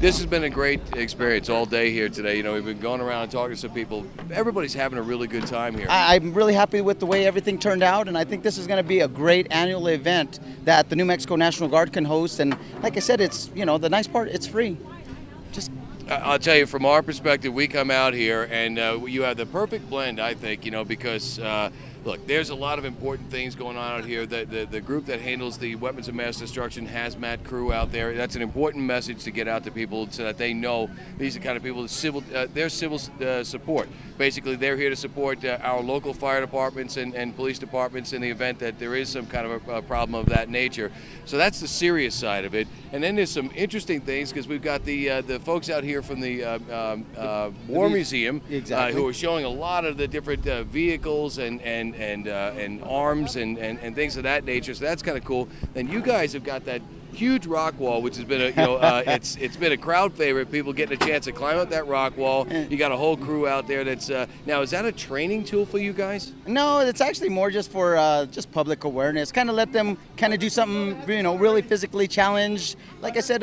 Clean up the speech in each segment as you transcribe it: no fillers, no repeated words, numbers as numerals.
This has been a great experience all day here today. We've been going around and talking to some people. Everybody's having a really good time here. I'm really happy with the way everything turned out, and I think this is going to be a great annual event that the New Mexico National Guard can host. And like I said, it's, the nice part, it's free. Just I'll tell you, from our perspective, we come out here and you have the perfect blend, I think, because look, there's a lot of important things going on out here. The group that handles the weapons of mass destruction hazmat crew out there, that's an important message to get out to people so that they know these are the kind of people, they're civil support. Basically, they're here to support our local fire departments and police departments in the event that there is some kind of a problem of that nature. So that's the serious side of it. And then there's some interesting things because we've got the folks out here from the War Museum exactly. who are showing a lot of the different vehicles and arms and things of that nature. So that's kind of cool. Then you guys have got that huge rock wall, which has been it's been a crowd favorite. People getting a chance to climb up that rock wall. You got a whole crew out there. That's now, is that a training tool for you guys? No, it's actually more just for just public awareness. Kind of let them kind of do something really physically challenged. Like I said,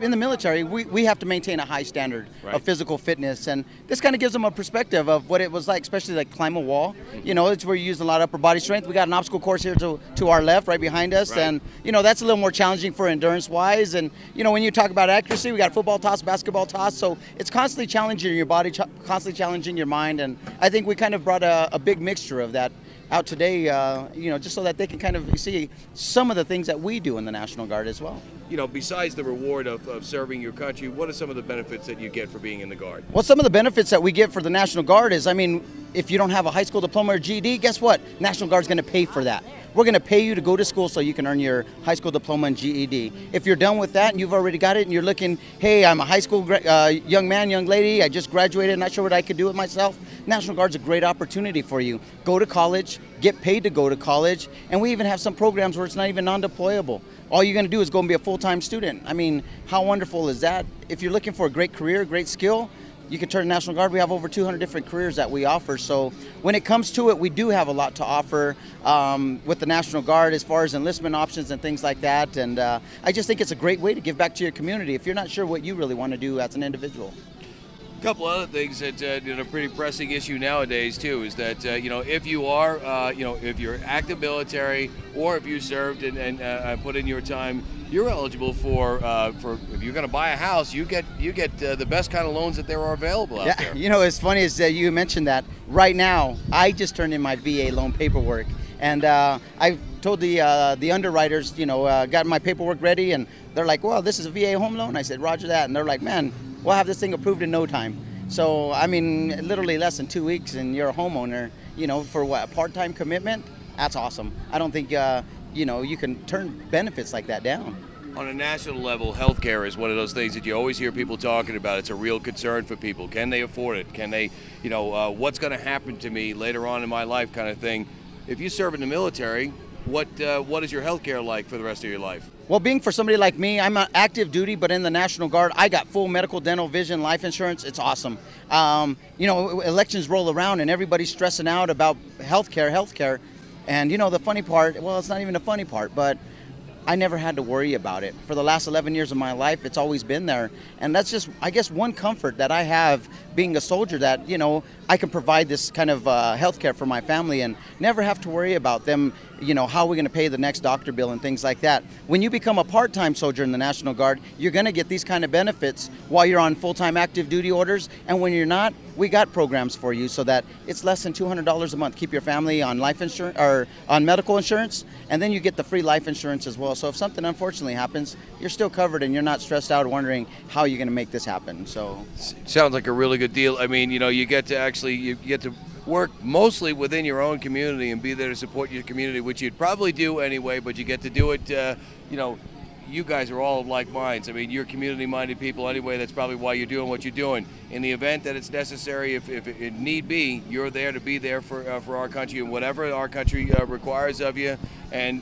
in the military, we have to maintain a high standard of physical fitness, and this kind of gives them a perspective of what it was like, especially like climb a wall. It's where you use a lot of upper body strength. We got an obstacle course here to our left, right behind us, and that's a little more challenging for endurance-wise. And when you talk about accuracy, we got football toss, basketball toss, so it's constantly challenging your body, constantly challenging your mind, and I think we kind of brought a big mixture of that out today, just so that they can kind of see some of the things that we do in the National Guard as well. Besides the reward of serving your country, what are some of the benefits that you get for being in the Guard? Well, some of the benefits that we get for the National Guard is, if you don't have a high school diploma or GED, guess what? National Guard's going to pay for that. We're going to pay you to go to school so you can earn your high school diploma and GED. If you're done with that and you've already got it and you're looking, hey, I'm a high school young man, young lady, I just graduated, not sure what I could do with myself, National Guard's a great opportunity for you. Go to college, get paid to go to college, and we even have some programs where it's not even non-deployable. All you're going to do is go and be a full-time student. How wonderful is that? If you're looking for a great career, great skill, you can turn to National Guard. We have over 200 different careers that we offer. So when it comes to it, we do have a lot to offer with the National Guard as far as enlistment options and things like that. And I just think it's a great way to give back to your community if you're not sure what you really want to do as an individual. A couple other things that a pretty pressing issue nowadays too is that if you are if you're active military or if you served and put in your time, you're eligible for if you're going to buy a house, you get the best kind of loans that there are available out there. It's funny is that you mentioned that. Right now, I just turned in my VA loan paperwork, and I told the underwriters, got my paperwork ready, and they're like, well, this is a VA home loan. I said, roger that, and they're like, man, we'll have this thing approved in no time. So, literally less than 2 weeks and you're a homeowner, for what, a part-time commitment? That's awesome. I don't think, you can turn benefits like that down. On a national level, healthcare is one of those things that you always hear people talking about. It's a real concern for people. Can they afford it? Can they, what's going to happen to me later on in my life kind of thing. If you serve in the military, what is your healthcare like for the rest of your life? Well, being for somebody like me, I'm on active duty, but in the National Guard, I got full medical, dental, vision, life insurance. It's awesome. Elections roll around and everybody's stressing out about healthcare. And the funny part, well, it's not even a funny part, but I never had to worry about it. For the last 11 years of my life, it's always been there. And that's just, I guess, one comfort that I have being a soldier, that, I can provide this kind of health care for my family and never have to worry about them, how are we going to pay the next doctor bill and things like that. When you become a part-time soldier in the National Guard, you're going to get these kind of benefits while you're on full-time active duty orders. And when you're not, we got programs for you so that it's less than $200 a month. Keep your family on life insurance or on medical insurance, and then you get the free life insurance as well. So if something unfortunately happens, you're still covered and you're not stressed out wondering how you're going to make this happen. So sounds like a really good deal. You get to work mostly within your own community and be there to support your community, which you'd probably do anyway, but you get to do it, you guys are all of like minds. You're community-minded people anyway. That's probably why you're doing what you're doing. In the event that it's necessary, if it need be, you're there to be there for our country and whatever our country requires of you. And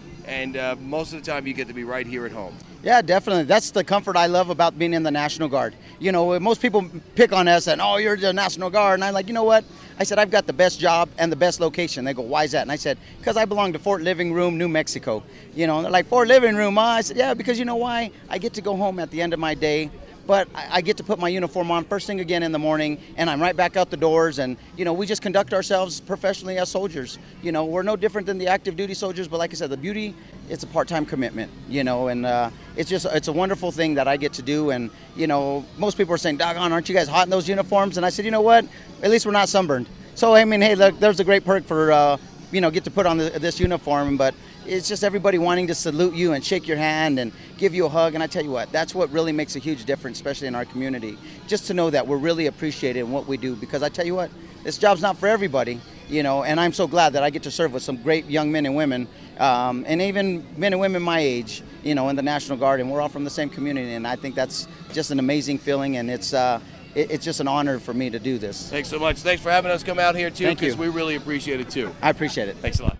most of the time, you get to be right here at home. Yeah, definitely. That's the comfort I love about being in the National Guard. Most people pick on us and, oh, you're the National Guard. And I'm like, you know what? I said, I've got the best job and the best location. They go, why is that? And I said, because I belong to Fort Living Room, New Mexico. And they're like, Fort Living Room, huh? I said, yeah, because you know why? I get to go home at the end of my day but I get to put my uniform on first thing again in the morning, and I'm right back out the doors. And we just conduct ourselves professionally as soldiers. We're no different than the active duty soldiers, but like I said, the beauty, it's a part-time commitment. And it's a wonderful thing that I get to do. And most people are saying, doggone, aren't you guys hot in those uniforms? And I said, you know what, at least we're not sunburned. So I mean, hey, look, there's a great perk for get to put on this uniform. But it's just everybody wanting to salute you and shake your hand and give you a hug. And I tell you what, that's what really makes a huge difference, especially in our community. Just to know that we're really appreciated in what we do, because I tell you what, this job's not for everybody, and I'm so glad that I get to serve with some great young men and women, and even men and women my age, in the National Guard, and we're all from the same community. And I think that's just an amazing feeling, and it's just an honor for me to do this. Thanks so much. Thanks for having us come out here too, Thank you. because we really appreciate it too. I appreciate it. Thanks a lot.